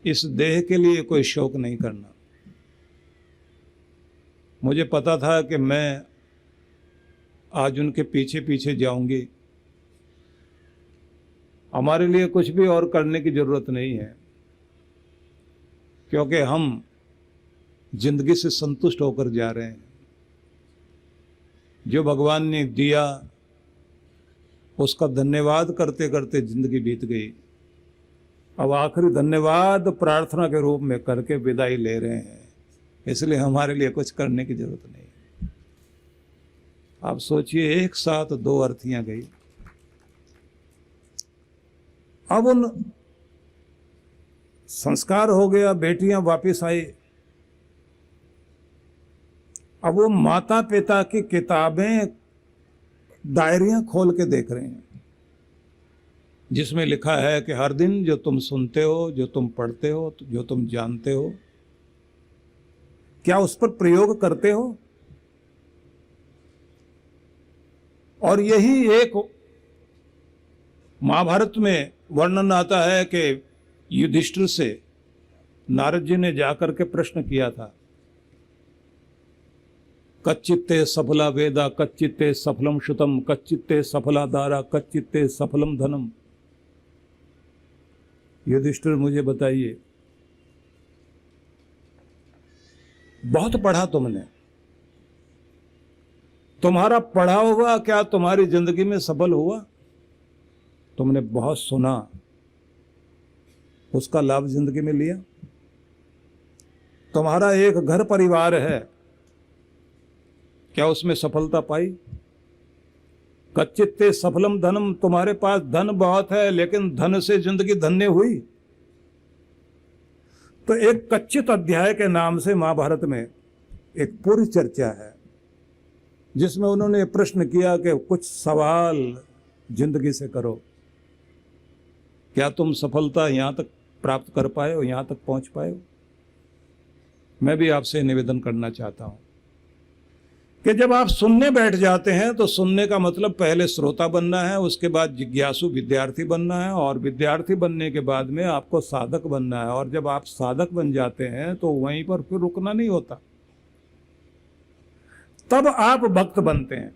इस देह के लिए कोई शोक नहीं करना। मुझे पता था कि मैं आज उनके पीछे पीछे जाऊंगी। हमारे लिए कुछ भी और करने की जरूरत नहीं है, क्योंकि हम जिंदगी से संतुष्ट होकर जा रहे हैं। जो भगवान ने दिया उसका धन्यवाद करते करते जिंदगी बीत गई। अब आखिरी धन्यवाद प्रार्थना के रूप में करके विदाई ले रहे हैं, इसलिए हमारे लिए कुछ करने की जरूरत नहीं। आप सोचिए, एक साथ दो अर्थियां गई। अब उन संस्कार हो गया, बेटियां वापस आई। अब वो माता पिता की किताबें, डायरियां खोल के देख रहे हैं, जिसमें लिखा है कि हर दिन जो तुम सुनते हो, जो तुम पढ़ते हो, जो तुम जानते हो, क्या उस पर प्रयोग करते हो? और यही एक महाभारत में वर्णन आता है कि युधिष्ठिर से नारद जी ने जाकर के प्रश्न किया था, कच्चित्ते सफला वेदा, कच्चित्ते सफलम श्रुतम, कच्चित्ते सफला दारा, कच्चित्ते सफलम धनम। युधिष्ठिर, मुझे बताइए, बहुत पढ़ा तुमने, तुम्हारा पढ़ा हुआ क्या तुम्हारी जिंदगी में सफल हुआ? तुमने बहुत सुना, उसका लाभ जिंदगी में लिया? तुम्हारा एक घर परिवार है, क्या उसमें सफलता पाई? कच्चित्ते सफलम धनम, तुम्हारे पास धन बहुत है लेकिन धन से जिंदगी धन्य हुई? तो एक कच्चित अध्याय के नाम से महाभारत में एक पूरी चर्चा है, जिसमें उन्होंने प्रश्न किया कि कुछ सवाल जिंदगी से करो, क्या तुम सफलता यहां तक प्राप्त कर पाए हो, यहां तक पहुंच पाए हो? मैं भी आपसे निवेदन करना चाहता हूं कि जब आप सुनने बैठ जाते हैं तो सुनने का मतलब पहले श्रोता बनना है, उसके बाद जिज्ञासु विद्यार्थी बनना है, और विद्यार्थी बनने के बाद में आपको साधक बनना है। और जब आप साधक बन जाते हैं तो वहीं पर फिर रुकना नहीं होता, तब आप भक्त बनते हैं।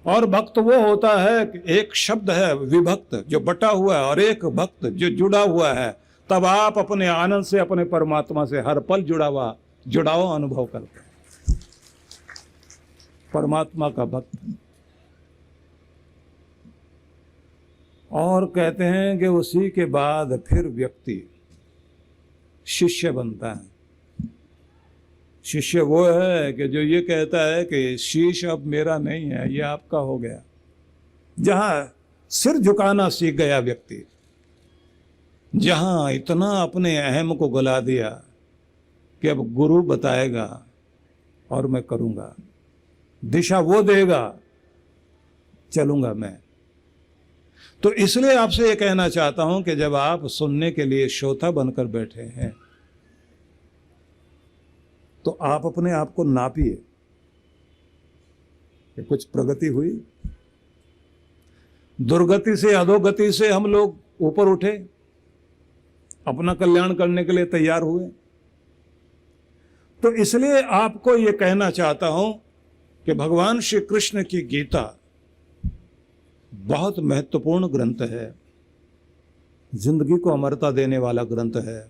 और भक्त वो होता है कि एक शब्द है विभक्त, जो बटा हुआ है, और एक भक्त जो जुड़ा हुआ है। तब आप अपने आनंद से, अपने परमात्मा से हर पल जुड़ाव अनुभव करते हैं। परमात्मा का भक्त। और कहते हैं कि उसी के बाद फिर व्यक्ति शिष्य बनता है। शिष्य वो है कि जो ये कहता है कि शीश अब मेरा नहीं है, ये आपका हो गया। जहां सिर झुकाना सीख गया व्यक्ति, जहां इतना अपने अहम को गला दिया कि अब गुरु बताएगा और मैं करूंगा, दिशा वो देगा, चलूंगा मैं। तो इसलिए आपसे ये कहना चाहता हूं कि जब आप सुनने के लिए श्रोता बनकर बैठे हैं तो आप अपने आप को नापिए कि कुछ प्रगति हुई। दुर्गति से, अधोगति से हम लोग ऊपर उठे, अपना कल्याण करने के लिए तैयार हुए। तो इसलिए आपको यह कहना चाहता हूं कि भगवान श्री कृष्ण की गीता बहुत महत्वपूर्ण ग्रंथ है, जिंदगी को अमरता देने वाला ग्रंथ है।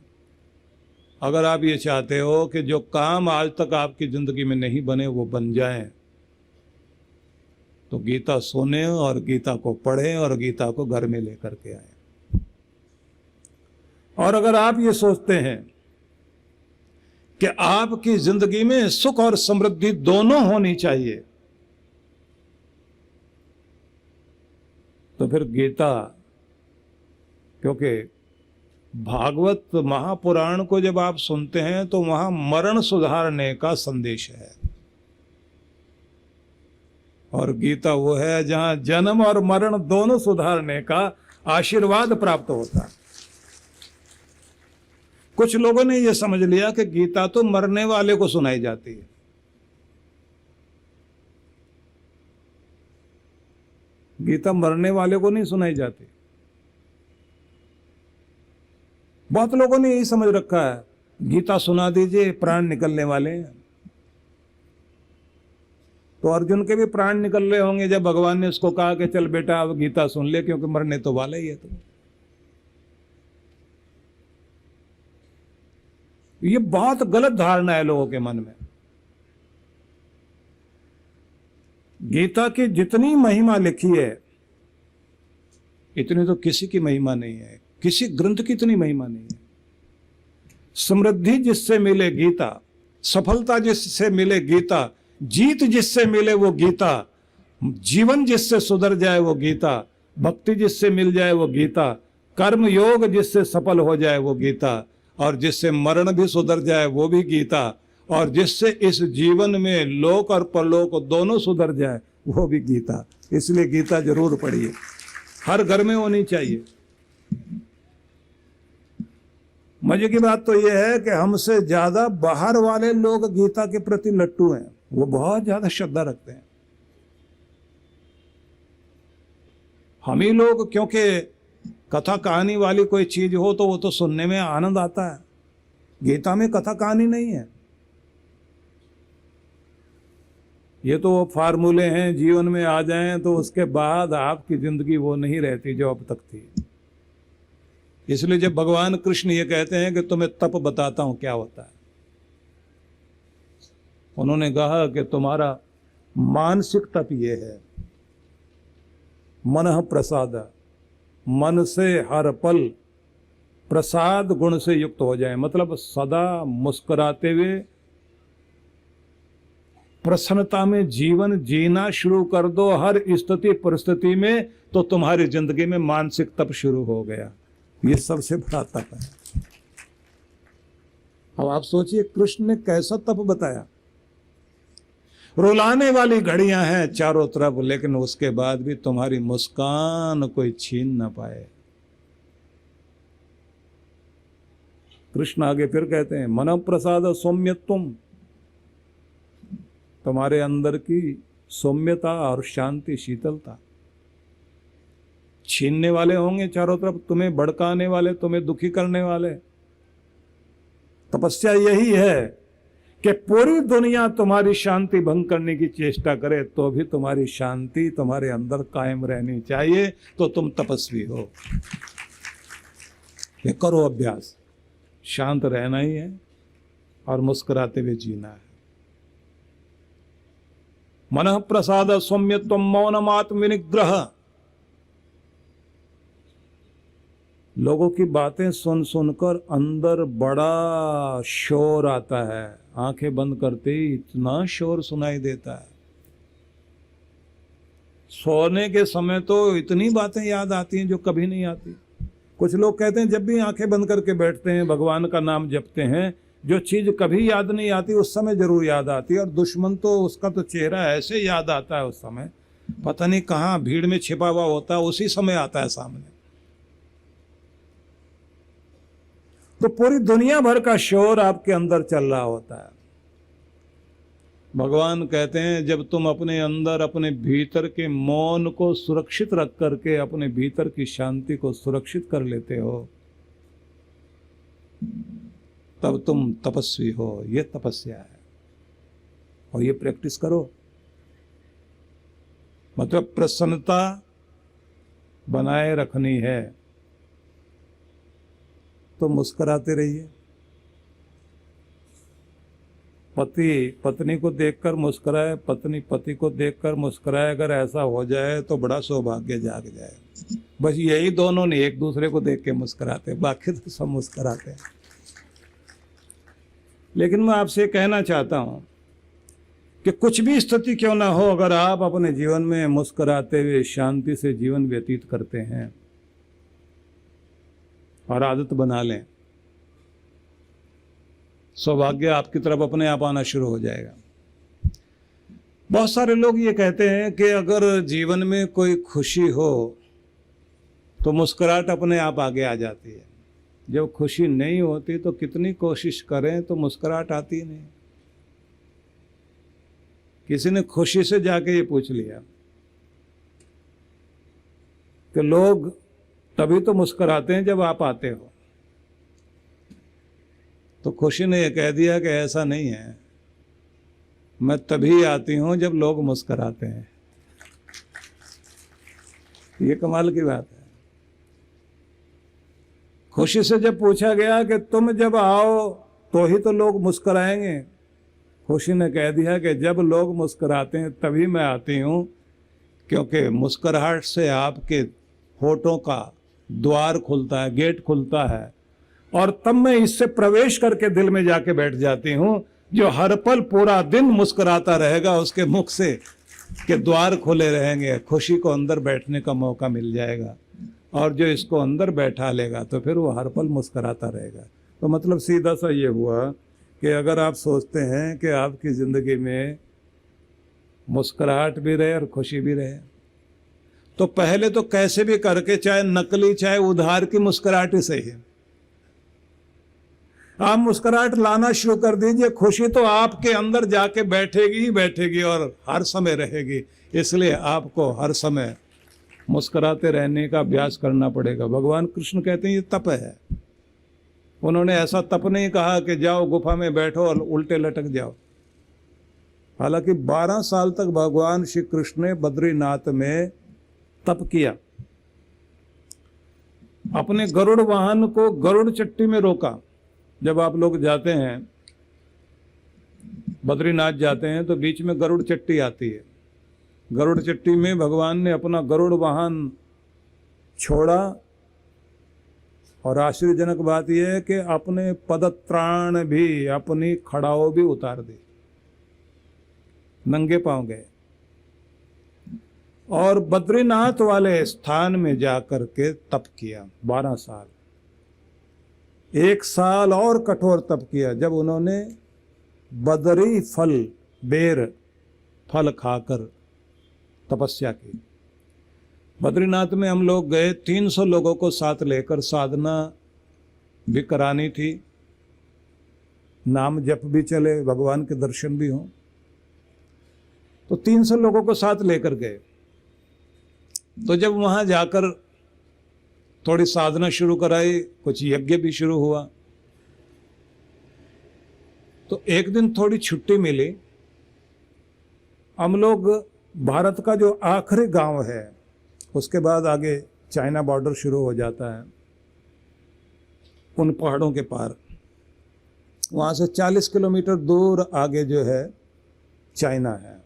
अगर आप ये चाहते हो कि जो काम आज तक आपकी जिंदगी में नहीं बने वो बन जाएं, तो गीता सुने और गीता को पढ़ें और गीता को घर में लेकर के आए। और अगर आप ये सोचते हैं कि आपकी जिंदगी में सुख और समृद्धि दोनों होनी चाहिए, तो फिर गीता, क्योंकि भागवत महापुराण को जब आप सुनते हैं तो वहां मरण सुधारने का संदेश है, और गीता वो है जहां जन्म और मरण दोनों सुधारने का आशीर्वाद प्राप्त होता है। कुछ लोगों ने यह समझ लिया कि गीता तो मरने वाले को सुनाई जाती है। गीता मरने वाले को नहीं सुनाई जाती। बहुत लोगों ने यही समझ रखा है, गीता सुना दीजिए प्राण निकलने वाले हैं। तो अर्जुन के भी प्राण निकल रहे होंगे जब भगवान ने उसको कहा कि चल बेटा अब गीता सुन ले, क्योंकि मरने तो वाला ही है तुम। ये बहुत गलत धारणा है लोगों के मन में। गीता की जितनी महिमा लिखी है इतनी तो किसी की महिमा नहीं है, किसी ग्रंथ की इतनी महिमा नहीं है। समृद्धि जिससे मिले गीता, सफलता जिससे मिले गीता, जीत जिससे मिले वो गीता, जीवन जिससे सुधर जाए वो गीता, भक्ति जिससे मिल जाए वो गीता, कर्म योग जिससे सफल हो जाए वो गीता, और जिससे मरण भी सुधर जाए वो भी गीता, और जिससे इस जीवन में लोक और परलोक दोनों सुधर जाए वो भी गीता। इसलिए गीता जरूर पढ़िए, हर घर में होनी चाहिए। मजे की बात तो यह है कि हमसे ज्यादा बाहर वाले लोग गीता के प्रति लट्टू हैं, वो बहुत ज्यादा श्रद्धा रखते हैं। हम ही लोग, क्योंकि कथा कहानी वाली कोई चीज हो तो वो तो सुनने में आनंद आता है, गीता में कथा कहानी नहीं है। ये तो फार्मूले हैं, जीवन में आ जाएं तो उसके बाद आपकी जिंदगी वो नहीं रहती जो अब तक थी। इसलिए जब भगवान कृष्ण ये कहते हैं कि तुम्हें तप बताता हूं क्या होता है, उन्होंने कहा कि तुम्हारा मानसिक तप ये है, मनः प्रसाद, मन से हर पल प्रसाद गुण से युक्त हो जाए। मतलब सदा मुस्कुराते हुए प्रसन्नता में जीवन जीना शुरू कर दो हर स्थिति परिस्थिति में, तो तुम्हारी जिंदगी में मानसिक तप शुरू हो गया। ये सबसे बड़ा तप है। अब आप सोचिए कृष्ण ने कैसा तप बताया। रुलाने वाली घड़ियां हैं चारों तरफ, लेकिन उसके बाद भी तुम्हारी मुस्कान कोई छीन ना पाए। कृष्ण आगे फिर कहते हैं मन प्रसाद सौम्यत्वम, तुम्हारे अंदर की सौम्यता और शांति शीतलता। छीनने वाले होंगे चारों तरफ, तुम्हें भड़काने वाले, तुम्हें दुखी करने वाले। तपस्या यही है कि पूरी दुनिया तुम्हारी शांति भंग करने की चेष्टा करे तो भी तुम्हारी शांति तुम्हारे अंदर कायम रहनी चाहिए, तो तुम तपस्वी हो। ये करो अभ्यास, शांत रहना ही है और मुस्कुराते हुए जीना है। मनः प्रसाद सौम्यत्वम मौनमात्म विनिग्रह। लोगों की बातें सुन सुनकर अंदर बड़ा शोर आता है, आंखें बंद करते ही इतना शोर सुनाई देता है। सोने के समय तो इतनी बातें याद आती हैं जो कभी नहीं आती। कुछ लोग कहते हैं जब भी आंखें बंद करके बैठते हैं, भगवान का नाम जपते हैं, जो चीज कभी याद नहीं आती उस समय जरूर याद आती है। और दुश्मन तो उसका तो चेहरा ऐसे याद आता है उस समय, पता नहीं कहाँ भीड़ में छिपा हुआ होता है, उसी समय आता है सामने। तो पूरी दुनिया भर का शोर आपके अंदर चल रहा होता है। भगवान कहते हैं जब तुम अपने अंदर अपने भीतर के मौन को सुरक्षित रख करके अपने भीतर की शांति को सुरक्षित कर लेते हो, तब तुम तपस्वी हो। ये तपस्या है और ये प्रैक्टिस करो। मतलब प्रसन्नता बनाए रखनी है तो मुस्कुराते रहिए। पति पत्नी को देखकर मुस्कुराए, पत्नी पति को देखकर मुस्कुराए, अगर ऐसा हो जाए तो बड़ा सौभाग्य जाग जाए। बस यही दोनों ने एक दूसरे को देख के मुस्कुराते, बाकी तो सब मुस्कुराते हैं। लेकिन मैं आपसे कहना चाहता हूं कि कुछ भी स्थिति क्यों ना हो, अगर आप अपने जीवन में मुस्कुराते हुए शांति से जीवन व्यतीत करते हैं और आदत बना लें, सौभाग्य आपकी तरफ अपने आप आना शुरू हो जाएगा। बहुत सारे लोग ये कहते हैं कि अगर जीवन में कोई खुशी हो तो मुस्कुराहट अपने आप आगे आ जाती है। जब खुशी नहीं होती तो कितनी कोशिश करें तो मुस्कुराहट आती ही नहीं। किसी ने खुशी से जाके ये पूछ लिया कि लोग तभी तो मुस्कुराते हैं जब आप आते हो, तो खुशी ने यह कह दिया कि ऐसा नहीं है, मैं तभी आती हूं जब लोग मुस्कुराते हैं। ये कमाल की बात है। खुशी से जब पूछा गया कि तुम जब आओ तो ही तो लोग मुस्कुराएंगे, खुशी ने कह दिया कि जब लोग मुस्कुराते हैं तभी मैं आती हूं, क्योंकि मुस्कुराहट से आपके होठों का द्वार खुलता है, गेट खुलता है, और तब मैं इससे प्रवेश करके दिल में जाके बैठ जाती हूं। जो हर पल पूरा दिन मुस्कुराता रहेगा उसके मुख से के द्वार खुले रहेंगे, खुशी को अंदर बैठने का मौका मिल जाएगा, और जो इसको अंदर बैठा लेगा तो फिर वो हर पल मुस्कुराता रहेगा। तो मतलब सीधा सा ये हुआ कि अगर आप सोचते हैं कि आपकी ज़िंदगी में मुस्कुराहट भी रहे और खुशी भी रहे, तो पहले तो कैसे भी करके, चाहे नकली चाहे उधार की मुस्कुराहट ही सही है, आप मुस्कुराहट लाना शुरू कर दीजिए। खुशी तो आपके अंदर जाके बैठेगी ही बैठेगी और हर समय रहेगी। इसलिए आपको हर समय मुस्कुराते रहने का अभ्यास करना पड़ेगा। भगवान कृष्ण कहते हैं ये तप है। उन्होंने ऐसा तप नहीं कहा कि जाओ गुफा में बैठो और उल्टे लटक जाओ। हालांकि 12 साल तक भगवान श्री कृष्ण ने बद्रीनाथ में तप किया। अपने गरुड़ वाहन को गरुड़ चट्टी में रोका। जब आप लोग जाते हैं बद्रीनाथ जाते हैं तो बीच में गरुड़ चट्टी आती है। गरुड़ चट्टी में भगवान ने अपना गरुड़ वाहन छोड़ा, और आश्चर्यजनक बात यह है कि अपने पदत्राण भी, अपनी खड़ाओ भी उतार दी, नंगे पांव गए और बद्रीनाथ वाले स्थान में जाकर के तप किया 12 साल। 1 साल और कठोर तप किया, जब उन्होंने बदरी फल, बेर फल खाकर तपस्या की। बद्रीनाथ में हम लोग गए, 300 लोगों को साथ लेकर, साधना भी करानी थी, नाम जप भी चले, भगवान के दर्शन भी हों। तो 300 लोगों को साथ लेकर गए। तो जब वहां जाकर थोड़ी साधना शुरू कराई, कुछ यज्ञ भी शुरू हुआ, तो एक दिन थोड़ी छुट्टी मिली। हम लोग भारत का जो आखिरी गांव है, उसके बाद आगे चाइना बॉर्डर शुरू हो जाता है, उन पहाड़ों के पार, वहाँ से 40 किलोमीटर दूर आगे जो है चाइना है।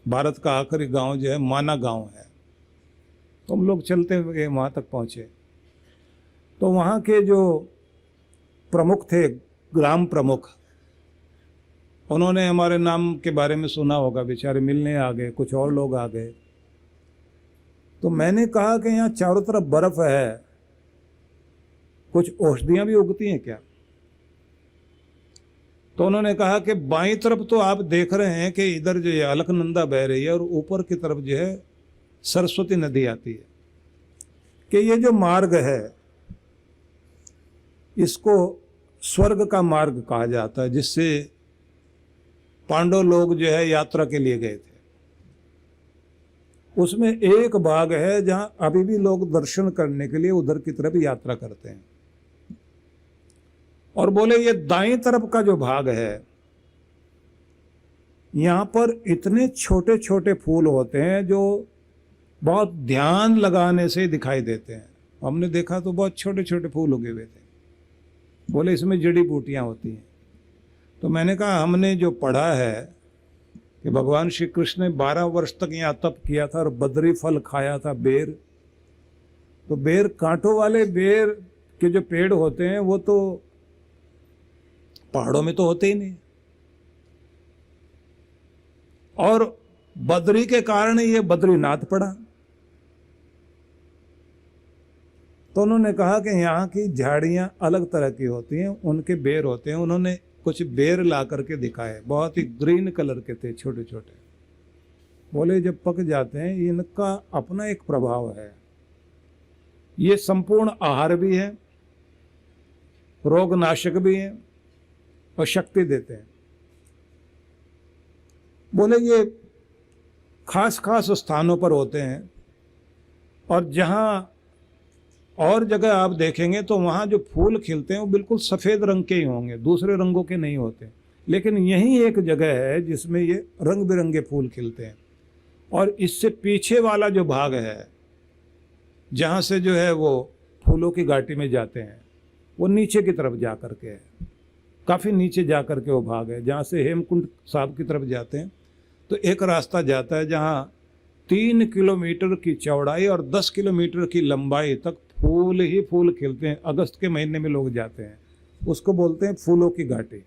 भारत का आखिरी गांव जो है माना गांव है। तो हम लोग चलते हुए वहाँ तक पहुँचे। तो वहाँ के जो प्रमुख थे, ग्राम प्रमुख, उन्होंने हमारे नाम के बारे में सुना होगा, बेचारे मिलने आ गए, कुछ और लोग आ गए। तो मैंने कहा कि यहाँ चारों तरफ बर्फ है, कुछ औषधियाँ भी उगती हैं क्या? तो उन्होंने कहा कि बाईं तरफ तो आप देख रहे हैं कि इधर जो है अलकनंदा बह रही है और ऊपर की तरफ जो है सरस्वती नदी आती है, कि ये जो मार्ग है इसको स्वर्ग का मार्ग कहा जाता है, जिससे पांडव लोग जो है यात्रा के लिए गए थे। उसमें एक भाग है जहां अभी भी लोग दर्शन करने के लिए उधर की तरफ यात्रा करते हैं। और बोले ये दाईं तरफ का जो भाग है, यहां पर इतने छोटे छोटे फूल होते हैं जो बहुत ध्यान लगाने से दिखाई देते हैं। हमने देखा तो बहुत छोटे छोटे फूल उगे हुए थे। बोले इसमें जड़ी बूटियां होती हैं। तो मैंने कहा हमने जो पढ़ा है कि भगवान श्री कृष्ण ने 12 वर्ष तक यहाँ तप किया था और बद्री फल खाया था, बेर। तो बेर, कांटों वाले बेर के जो पेड़ होते हैं वो तो पहाड़ों में तो होते ही नहीं, और बद्री के कारण ये बद्रीनाथ पड़ा। तो उन्होंने कहा कि यहाँ की झाड़ियाँ अलग तरह की होती हैं, उनके बेर होते हैं। उन्होंने कुछ बेर ला करके दिखाए, बहुत ही ग्रीन कलर के थे, छोटे छोटे। बोले जब पक जाते हैं इनका अपना एक प्रभाव है, ये संपूर्ण आहार भी है, रोग नाशक भी है और शक्ति देते हैं। बोले ये खास खास स्थानों पर होते हैं, और जहाँ और जगह आप देखेंगे तो वहाँ जो फूल खिलते हैं वो बिल्कुल सफ़ेद रंग के ही होंगे, दूसरे रंगों के नहीं होते। लेकिन यही एक जगह है जिसमें ये रंग बिरंगे फूल खिलते हैं। और इससे पीछे वाला जो भाग है जहाँ से जो है वो फूलों की घाटी में जाते हैं, वो नीचे की तरफ जा कर के है, काफ़ी नीचे जा कर के वो भाग है। जहाँ से हेमकुंड साहब की तरफ जाते हैं तो एक रास्ता जाता है जहाँ 3 किलोमीटर की चौड़ाई और 10 किलोमीटर की लंबाई तक फूल ही फूल खिलते हैं। अगस्त के महीने में लोग जाते हैं, उसको बोलते हैं फूलों की घाटी।